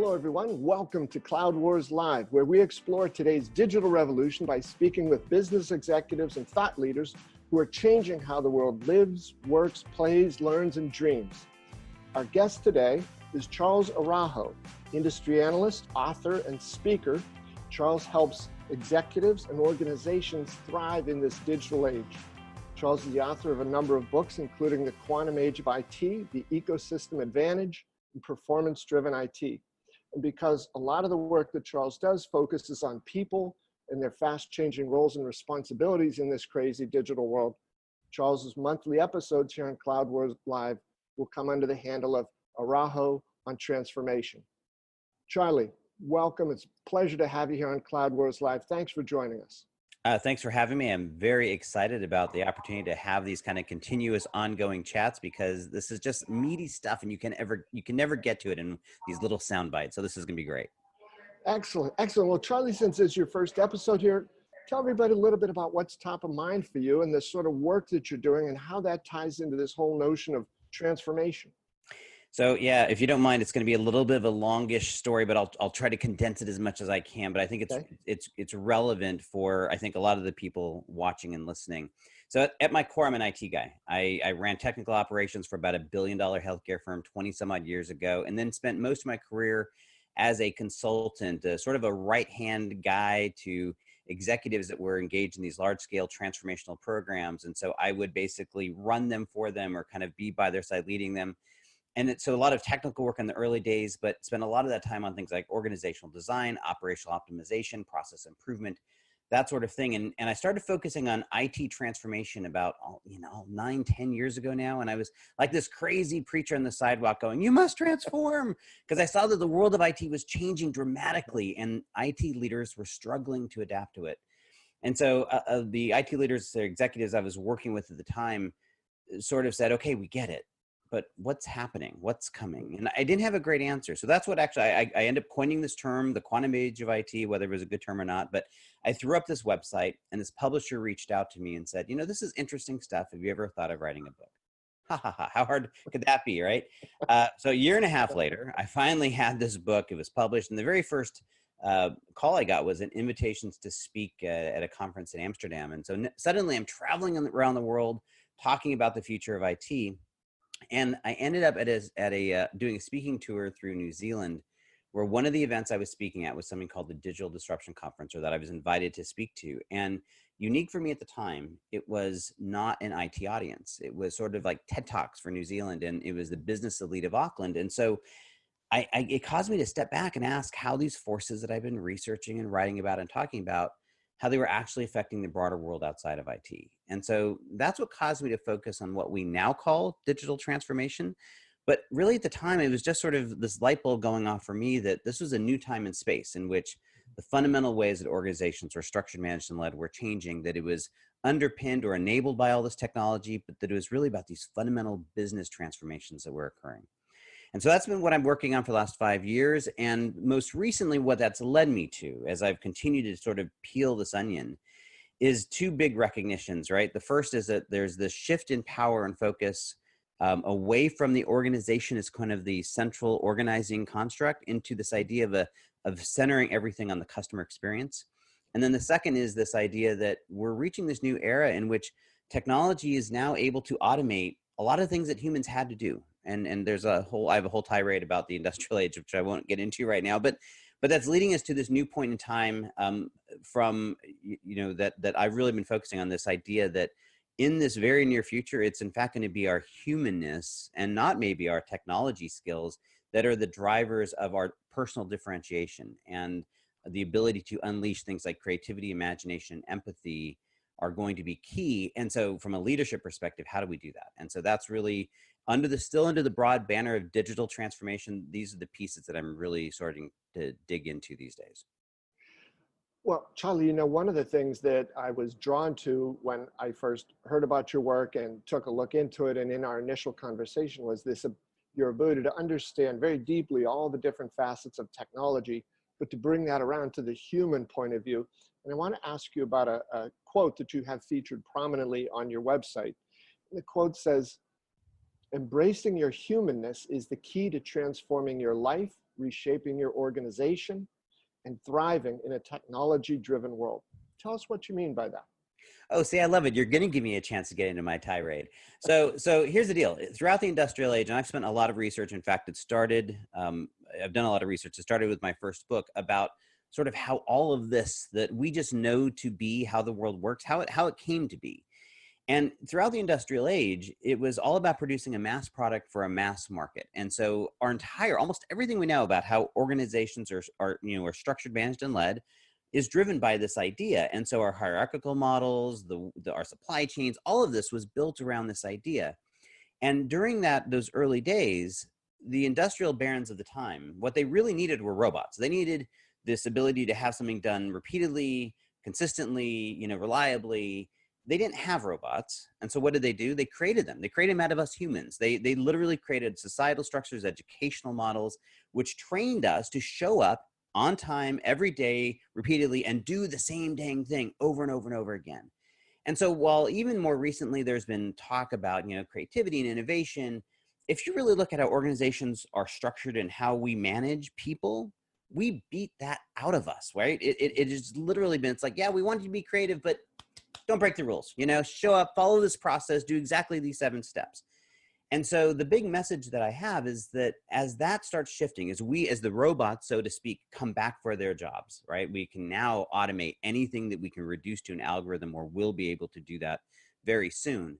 Hello, everyone. Welcome to Cloud Wars Live, where we explore today's digital revolution by speaking with business executives and thought leaders who are changing how the world lives, works, plays, learns, and dreams. Our guest today is Charles Araujo, industry analyst, author, and speaker. Charles helps executives and organizations thrive in this digital age. Charles is the author of a number of books, including The Quantum Age of IT, The Ecosystem Advantage, and Performance-Driven IT. And because a lot of the work that Charles does focuses on people and their fast-changing roles and responsibilities in this crazy digital world, Charles's monthly episodes here on Cloud Wars Live will come under the handle of Araujo on Transformation. Charlie, welcome. It's a pleasure to have you here on Cloud Wars Live. Thanks for joining us. Thanks for having me. I'm very excited about the opportunity to have these kind of continuous ongoing chats, because this is just meaty stuff and you can never get to it in these little sound bites. So this is going to be great. Excellent. Excellent. Well, Charlie, since it's your first episode here, tell everybody a little bit about what's top of mind for you and the sort of work that you're doing and how that ties into this whole notion of transformation. So yeah, if you don't mind, it's going to be a little bit of a longish story, but I'll try to condense it as much as I can. But I think it's relevant for, I think, a lot of the people watching and listening. So at my core, I'm an IT guy. I ran technical operations for about $1 billion healthcare firm 20 some odd years ago, and then spent most of my career as a consultant, sort of a right-hand guy to executives that were engaged in these large-scale transformational programs. And so I would basically run them for them or kind of be by their side leading them. And so a lot of technical work in the early days, but spent a lot of that time on things like organizational design, operational optimization, process improvement, that sort of thing. And I started focusing on IT transformation about, 9-10 years ago now. And I was like this crazy preacher on the sidewalk going, you must transform, because I saw that the world of IT was changing dramatically and IT leaders were struggling to adapt to it. And so the IT leaders, the executives I was working with at the time sort of said, okay, we get it. But what's happening? What's coming? And I didn't have a great answer. So that's what actually, I ended up coining this term, the quantum age of IT, whether it was a good term or not. But I threw up this website and this publisher reached out to me and said, this is interesting stuff. Have you ever thought of writing a book? Ha ha ha. How hard could that be, right? So a year and a half later, I finally had this book. It was published. And the very first call I got was an invitation to speak at a conference in Amsterdam. And so suddenly I'm traveling around the world talking about the future of IT. And I ended up doing a speaking tour through New Zealand, where one of the events I was speaking at was something called the Digital Disruption Conference, or that I was invited to speak to. And unique for me at the time, it was not an IT audience. It was sort of like TED Talks for New Zealand, and it was the business elite of Auckland. And so it caused me to step back and ask how these forces that I've been researching and writing about and talking about, how they were actually affecting the broader world outside of IT. And so that's what caused me to focus on what we now call digital transformation. But really at the time, it was just sort of this light bulb going off for me that this was a new time and space in which the fundamental ways that organizations were structured, managed, and led were changing, that it was underpinned or enabled by all this technology, but that it was really about these fundamental business transformations that were occurring. And so that's been what I'm working on for the last 5 years. And most recently, what that's led me to, as I've continued to sort of peel this onion, is two big recognitions, right? The first is that there's this shift in power and focus away from the organization as kind of the central organizing construct into this idea of centering everything on the customer experience. And then the second is this idea that we're reaching this new era in which technology is now able to automate a lot of things that humans had to do. And I have a whole tirade about the industrial age, which I won't get into right now, but that's leading us to this new point in time that I've really been focusing on this idea that in this very near future, it's in fact going to be our humanness and not maybe our technology skills that are the drivers of our personal differentiation, and the ability to unleash things like creativity, imagination, empathy are going to be key. And so from a leadership perspective, how do we do that? And so that's really still under the broad banner of digital transformation. These are the pieces that I'm really starting to dig into these days. Well, Charlie, one of the things that I was drawn to when I first heard about your work and took a look into it, and in our initial conversation, was your ability to understand very deeply all the different facets of technology, but to bring that around to the human point of view. And I want to ask you about a quote that you have featured prominently on your website. The quote says, "Embracing your humanness is the key to transforming your life, reshaping your organization, and thriving in a technology-driven world. Tell us what you mean by that. Oh, see, I love it. You're going to give me a chance to get into my tirade. So here's the deal. Throughout the industrial age, and I've spent a lot of research. In fact, I've done a lot of research. It started with my first book about sort of how all of this that we just know to be how the world works, how it came to be. And throughout the industrial age, it was all about producing a mass product for a mass market. And so almost everything we know about how organizations are structured, managed, and led is driven by this idea. And so our hierarchical models, our supply chains, all of this was built around this idea. And during those early days, the industrial barons of the time, what they really needed were robots. They needed this ability to have something done repeatedly, consistently, reliably. They didn't have robots. And so what did they do? They created them. They created them out of us humans. They literally created societal structures, educational models, which trained us to show up on time, every day, repeatedly, and do the same dang thing over and over and over again. And so while even more recently, there's been talk about, creativity and innovation, if you really look at how organizations are structured and how we manage people, we beat that out of us, right? It has literally been, it's like, yeah, we want you to be creative, but don't break the rules, show up, follow this process, do exactly these 7 steps. And so the big message that I have is that as that starts shifting, as the robots, so to speak, come back for their jobs, right? We can now automate anything that we can reduce to an algorithm, or will be able to do that very soon.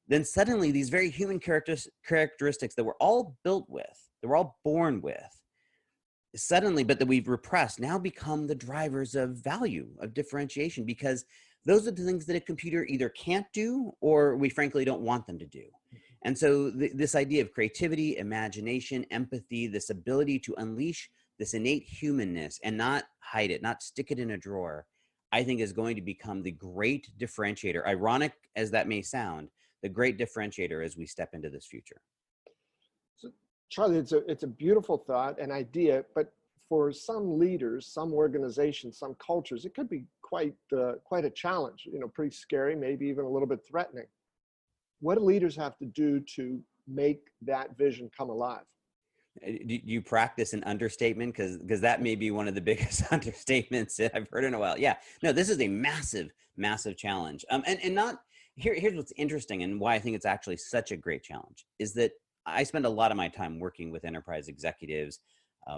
Then suddenly these very human characteristics that we're all built with, that we're all born with, suddenly, but that we've repressed, now become the drivers of value, of differentiation, because those are the things that a computer either can't do or we frankly don't want them to do. And so this idea of creativity, imagination, empathy, this ability to unleash this innate humanness and not hide it, not stick it in a drawer, I think is going to become the great differentiator. Ironic as that may sound, the great differentiator as we step into this future. So, Charlie, it's a beautiful thought and idea, but for some leaders, some organizations, some cultures, it could be quite a challenge, pretty scary, maybe even a little bit threatening. What do leaders have to do to make that vision come alive? Do you practice an understatement? Because that may be one of the biggest understatements that I've heard in a while. Yeah, no, this is a massive, massive challenge. Here's what's interesting and why I think it's actually such a great challenge is that I spend a lot of my time working with enterprise executives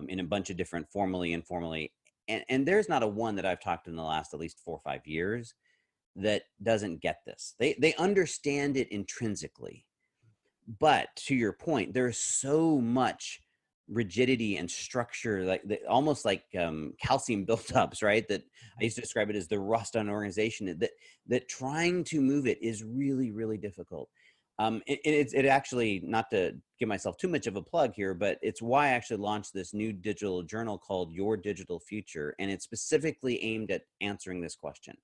in a bunch of different formally, informally, and there's not a one that I've talked to in the last at least 4 or 5 years that doesn't get this. They understand it intrinsically. But to your point, there's so much rigidity and structure, almost like calcium buildups, right? That I used to describe it as the rust on an organization, that trying to move it is really, really difficult. It actually, not to give myself too much of a plug here, but it's why I actually launched this new digital journal called Your Digital Future. And it's specifically aimed at answering this question.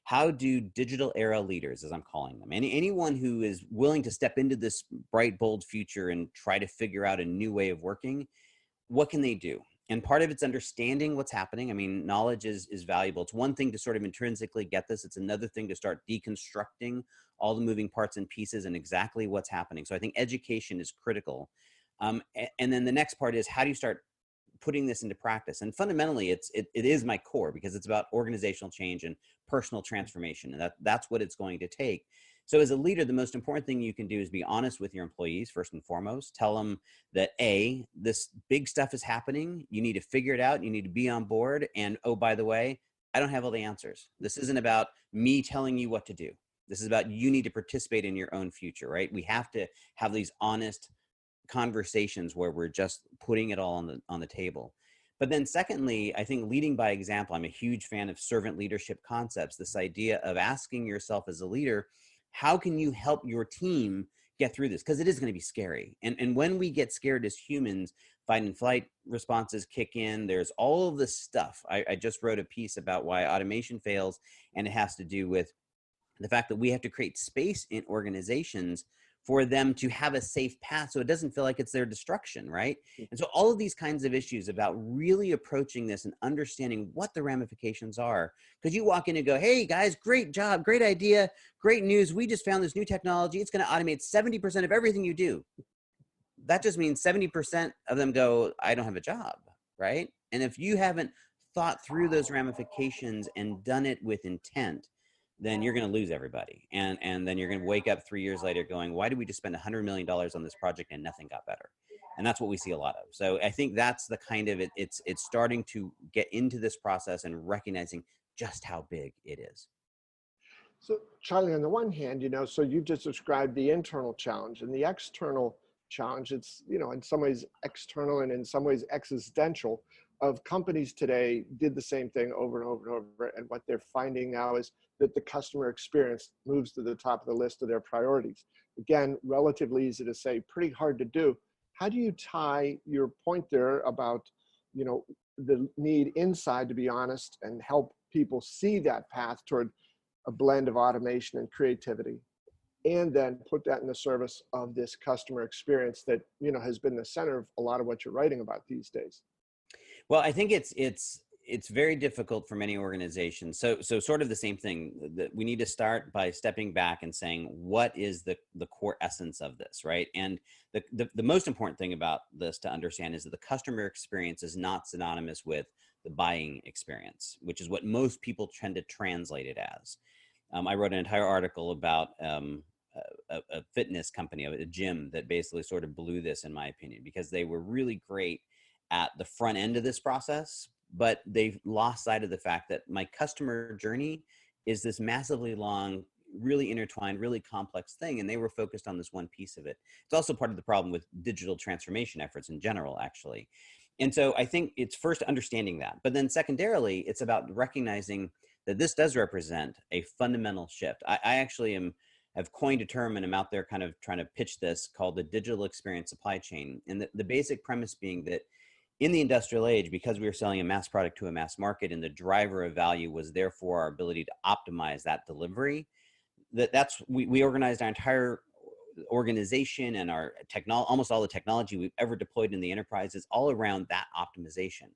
How do digital era leaders, as I'm calling them, anyone who is willing to step into this bright, bold future and try to figure out a new way of working, what can they do? And part of it's understanding what's happening. I mean, knowledge is valuable. It's one thing to sort of intrinsically get this. It's another thing to start deconstructing all the moving parts and pieces and exactly what's happening. So I think education is critical. And then the next part is, how do you start putting this into practice? And fundamentally, it is my core, because it's about organizational change and personal transformation. And that's what it's going to take. So as a leader, the most important thing you can do is be honest with your employees, first and foremost. Tell them that this big stuff is happening. You need to figure it out. You need to be on board. And oh, by the way, I don't have all the answers. This isn't about me telling you what to do. This is about you need to participate in your own future, right? We have to have these honest conversations where we're just putting it all on the table. But then secondly, I think leading by example. I'm a huge fan of servant leadership concepts, this idea of asking yourself as a leader, how can you help your team get through this? Because it is going to be scary. And when we get scared as humans, fight and flight responses kick in. There's all of this stuff. I just wrote a piece about why automation fails, and it has to do with the fact that we have to create space in organizations for them to have a safe path so it doesn't feel like it's their destruction, right? And so all of these kinds of issues about really approaching this and understanding what the ramifications are. Because you walk in and go, hey guys, great job, great idea, great news. We just found this new technology. It's going to automate 70% of everything you do. that just means 70% of them go, I don't have a job, right? And if you haven't thought through those ramifications and done it with intent, then you're going to lose everybody. And then you're going to wake up 3 years later going, why did we just spend $100 million on this project and nothing got better? And that's what we see a lot of. So I think that's the kind of it's starting to get into this process and recognizing just how big it is. So Charlie, on the one hand, so you just described the internal challenge and the external challenge. It's, in some ways external and in some ways existential, of companies today did the same thing over and over and over. And what they're finding now is that the customer experience moves to the top of the list of their priorities. Again, relatively easy to say, pretty hard to do. How do you tie your point there about, the need inside to be honest and help people see that path toward a blend of automation and creativity, and then put that in the service of this customer experience that, has been the center of a lot of what you're writing about these days? Well, I think it's very difficult for many organizations. So sort of the same thing, that we need to start by stepping back and saying, what is the core essence of this, right? And the most important thing about this to understand is that the customer experience is not synonymous with the buying experience, which is what most people tend to translate it as. I wrote an entire article about a fitness company, a gym, that basically sort of blew this, in my opinion, because they were really great at the front end of this process, but they've lost sight of the fact that my customer journey is this massively long, really intertwined, really complex thing. And they were focused on this one piece of it. It's also part of the problem with digital transformation efforts in general, actually. And so I think it's first understanding that, but then secondarily, it's about recognizing that this does represent a fundamental shift. I actually have coined a term, and I'm out there kind of trying to pitch this, called the digital experience supply chain. And the basic premise being that in the industrial age, because we were selling a mass product to a mass market, and the driver of value was therefore our ability to optimize that delivery, we organized our entire organization and our almost all the technology we've ever deployed in the enterprise is all around that optimization.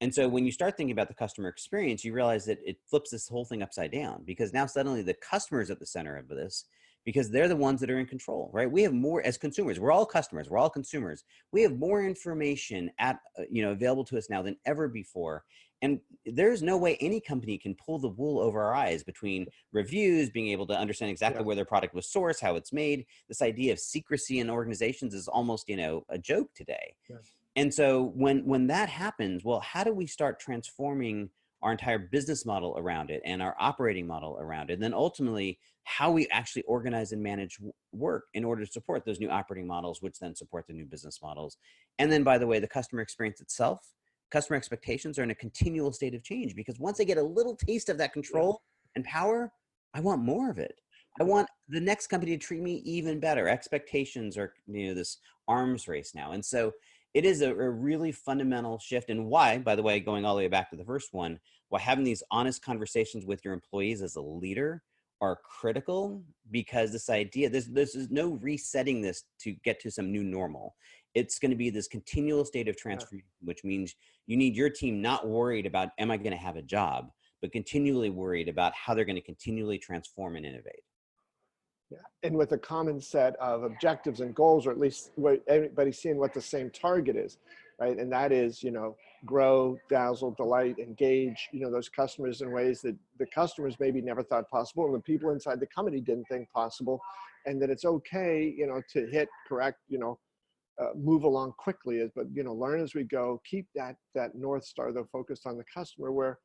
And so when you start thinking about the customer experience, you realize that it flips this whole thing upside down, because now suddenly the customer is at the center of this, because they're the ones that are in control, right? We have more, as consumers, we're all customers, we're all consumers. We have more information available to us now than ever before. And there's no way any company can pull the wool over our eyes between reviews, being able to understand exactly where their product was sourced, how it's made. This idea of secrecy in organizations is almost, a joke today. Yeah. And so when that happens, well, how do we start transforming our entire business model around it and our operating model around it? And then ultimately, how we actually organize and manage work in order to support those new operating models, which then support the new business models. And then, by the way, the customer experience itself, customer expectations are in a continual state of change, because once I get a little taste of that control and power, I want more of it. I want the next company to treat me even better. Expectations are, this arms race now. And so it is a really fundamental shift. And why, by the way, going all the way back to the first one, why having these honest conversations with your employees as a leader are critical, because this idea, this is no resetting this to get to some new normal. It's going to be this continual state of transformation, which means you need your team not worried about, am I going to have a job, but continually worried about how they're going to continually transform and innovate. Yeah, and with a common set of objectives and goals, or at least everybody's seeing what the same target is, right? And that is, grow, dazzle, delight, engage, those customers in ways that the customers maybe never thought possible, and the people inside the company didn't think possible, and that it's okay, to hit correct, move along quickly, but learn as we go, keep that North Star though focused on the customer. Where,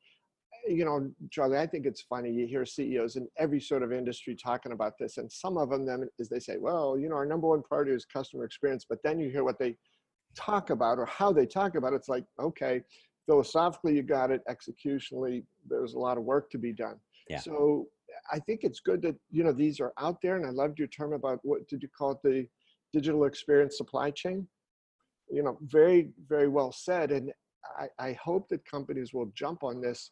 Charlie, I think it's funny, you hear CEOs in every sort of industry talking about this, and some of them is they say, well, our number one priority is customer experience, but then you hear what they talk about or how they talk about it. It's like, okay, philosophically you got it, executionally there's a lot of work to be done. Yeah. So I think it's good that these are out there, and I loved your term about, what did you call it, the digital experience supply chain? Very, very well said. And I hope that companies will jump on this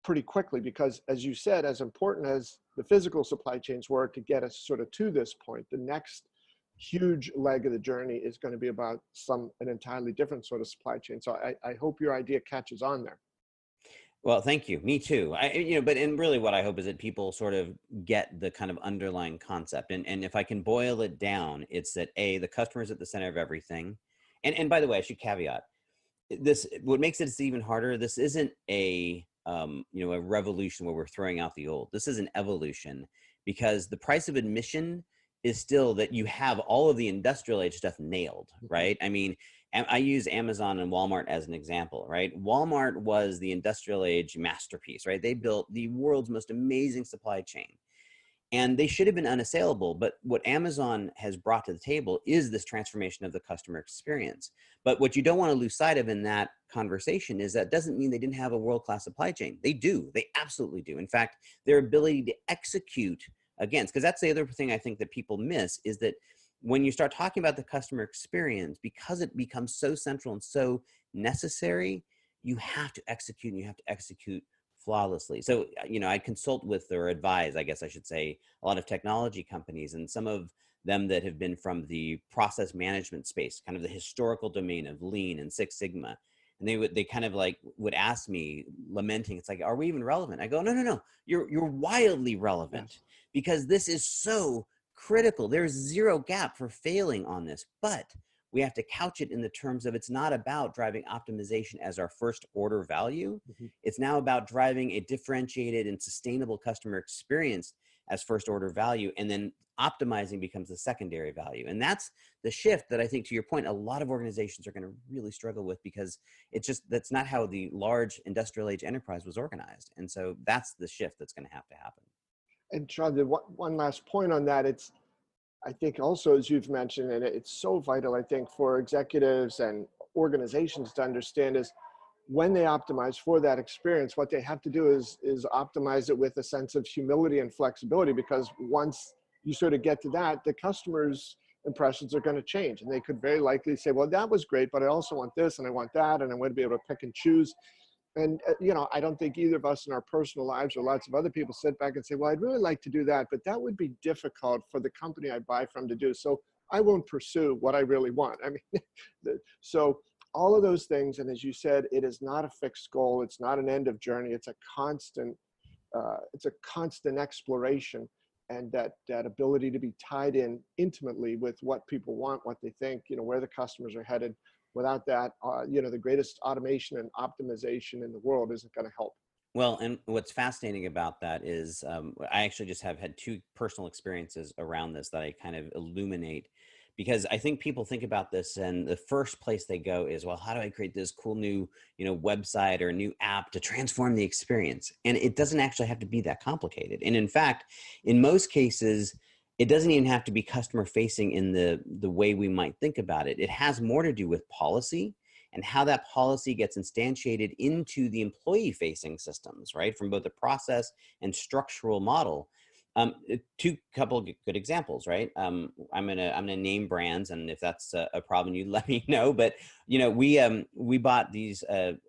pretty quickly, because as you said, as important as the physical supply chains were to get us sort of to this point, the next huge leg of the journey is going to be about an entirely different sort of supply chain. So I hope your idea catches on there. Well, thank you. Me too. But and really what I hope is that people sort of get the kind of underlying concept. And if I can boil it down, it's that A, the customer is at the center of everything. And by the way, I should caveat this, what makes it even harder, this isn't a revolution where we're throwing out the old. This is an evolution, because the price of admission is still that you have all of the industrial age stuff nailed, right? I mean, I use Amazon and Walmart as an example, right? Walmart was the industrial age masterpiece, right? They built the world's most amazing supply chain, and they should have been unassailable. But what Amazon has brought to the table is this transformation of the customer experience. But what you don't want to lose sight of in that conversation is that doesn't mean they didn't have a world-class supply chain. They do. They absolutely do. In fact, their ability to execute against, because that's the other thing I think that people miss, is that when you start talking about the customer experience, because it becomes so central and so necessary, you have to execute, and you have to execute flawlessly. So, I consult with, or advise, I guess I should say, a lot of technology companies, and some of them that have been from the process management space, kind of the historical domain of Lean and Six Sigma. And they kind of like would ask me, lamenting, it's like, are we even relevant? I go, no, you're wildly relevant. Yes. Because this is so critical. There's zero gap for failing on this, but we have to couch it in the terms of, it's not about driving optimization as our first order value. Mm-hmm. It's now about driving a differentiated and sustainable customer experience as first order value, and then optimizing becomes the secondary value. And that's the shift that I think, to your point, a lot of organizations are going to really struggle with, because that's not how the large industrial age enterprise was organized. And so that's the shift that's going to happen. And Sean, one last point on that, I think also, as you've mentioned, and it's so vital, I think, for executives and organizations to understand, is when they optimize for that experience, what they have to do is optimize it with a sense of humility and flexibility, because once you sort of get to that, the customer's impressions are going to change, and they could very likely say, well, that was great, but I also want this and I want that, and I want to be able to pick and choose. And, I don't think either of us in our personal lives, or lots of other people, sit back and say, well, I'd really like to do that, but that would be difficult for the company I buy from to do. So I won't pursue what I really want. I mean, so all of those things. And as you said, it is not a fixed goal. It's not an end of journey. It's a constant exploration. And that ability to be tied in intimately with what people want, what they think, where the customers are headed. Without that, the greatest automation and optimization in the world isn't going to help. Well, and what's fascinating about that is I actually just have had two personal experiences around this that I kind of illuminate, because I think people think about this and the first place they go is, well, how do I create this cool new, website or a new app to transform the experience? And it doesn't actually have to be that complicated. And in fact, in most cases, it doesn't even have to be customer facing in the way we might think about it. It has more to do with policy and how that policy gets instantiated into the employee facing systems, right? From both the process and structural model. Couple of good examples, right? I'm gonna name brands, and if that's a problem, you let me know. But we bought these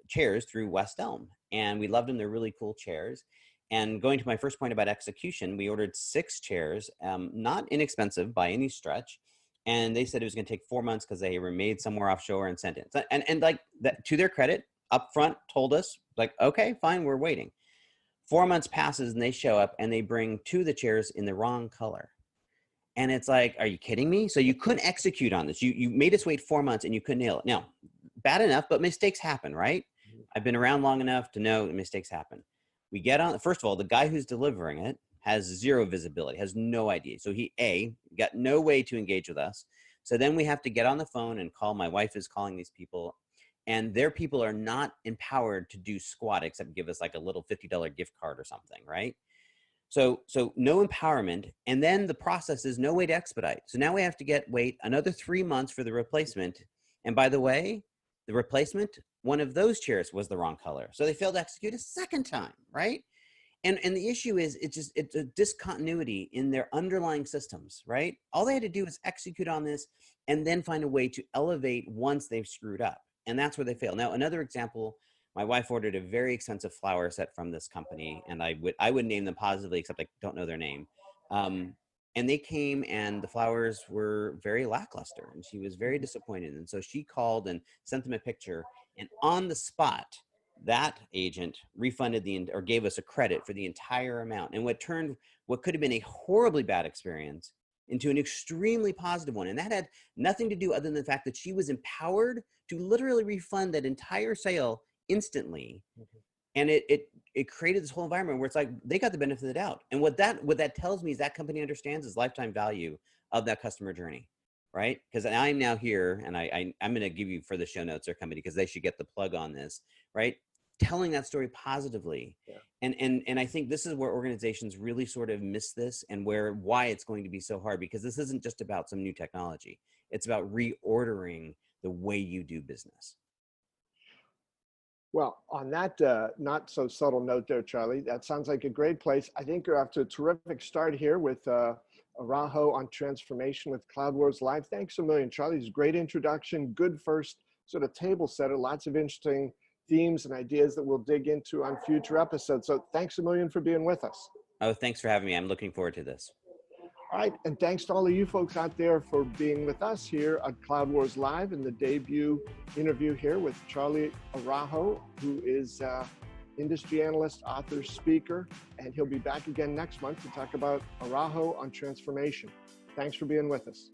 chairs through West Elm, and we loved them. They're really cool chairs. And going to my first point about execution, we ordered 6 chairs, not inexpensive by any stretch. And they said it was going to take 4 months because they were made somewhere offshore and sent in. And like that, to their credit, upfront told us, like, okay, fine, we're waiting. 4 months passes and they show up and they bring 2 of the chairs in the wrong color. And it's like, are you kidding me? So you couldn't execute on this. You made us wait 4 months and you couldn't nail it. Now, bad enough, but mistakes happen, right? I've been around long enough to know that mistakes happen. We get on, first of all, the guy who's delivering it has zero visibility, has no idea. So he, got no way to engage with us. So then we have to get on the phone and call. My wife is calling these people, and their people are not empowered to do squat except give us like a little $50 gift card or something, right? So no empowerment. And then the process is no way to expedite. So now we have to wait another 3 months for the replacement. And by the way, the replacement, one of those chairs was the wrong color. So they failed to execute a second time, right? And the issue is, it's a discontinuity in their underlying systems, right? All they had to do is execute on this and then find a way to elevate once they've screwed up. And that's where they fail. Now, another example, my wife ordered a very expensive flower set from this company, and I would name them positively, except I don't know their name. And they came and the flowers were very lackluster, and she was very disappointed. And so she called and sent them a picture, and on the spot, that agent refunded or gave us a credit for the entire amount. And what could have been a horribly bad experience into an extremely positive one. And that had nothing to do other than the fact that she was empowered to literally refund that entire sale instantly. Mm-hmm. And it created this whole environment where it's like they got the benefit of the doubt. And what that tells me is that company understands is lifetime value of that customer journey, right? Because I'm now here, and I'm going to give you for the show notes their company because they should get the plug on this, right? Telling that story positively. Yeah. And I think this is where organizations really sort of miss this, and why it's going to be so hard, because this isn't just about some new technology. It's about reordering the way you do business. Well, on that not so subtle note there, Charlie, that sounds like a great place. I think you're off to a terrific start here with Araujo on transformation with Cloud Wars Live. Thanks a million, Charlie. It's a great introduction, good first sort of table setter, lots of interesting themes and ideas that we'll dig into on future episodes. So thanks a million for being with us. Oh, thanks for having me. I'm looking forward to this. All right, and thanks to all of you folks out there for being with us here at Cloud Wars Live in the debut interview here with Charlie Araujo, who is industry analyst, author, speaker, and he'll be back again next month to talk about Araujo on transformation. Thanks for being with us.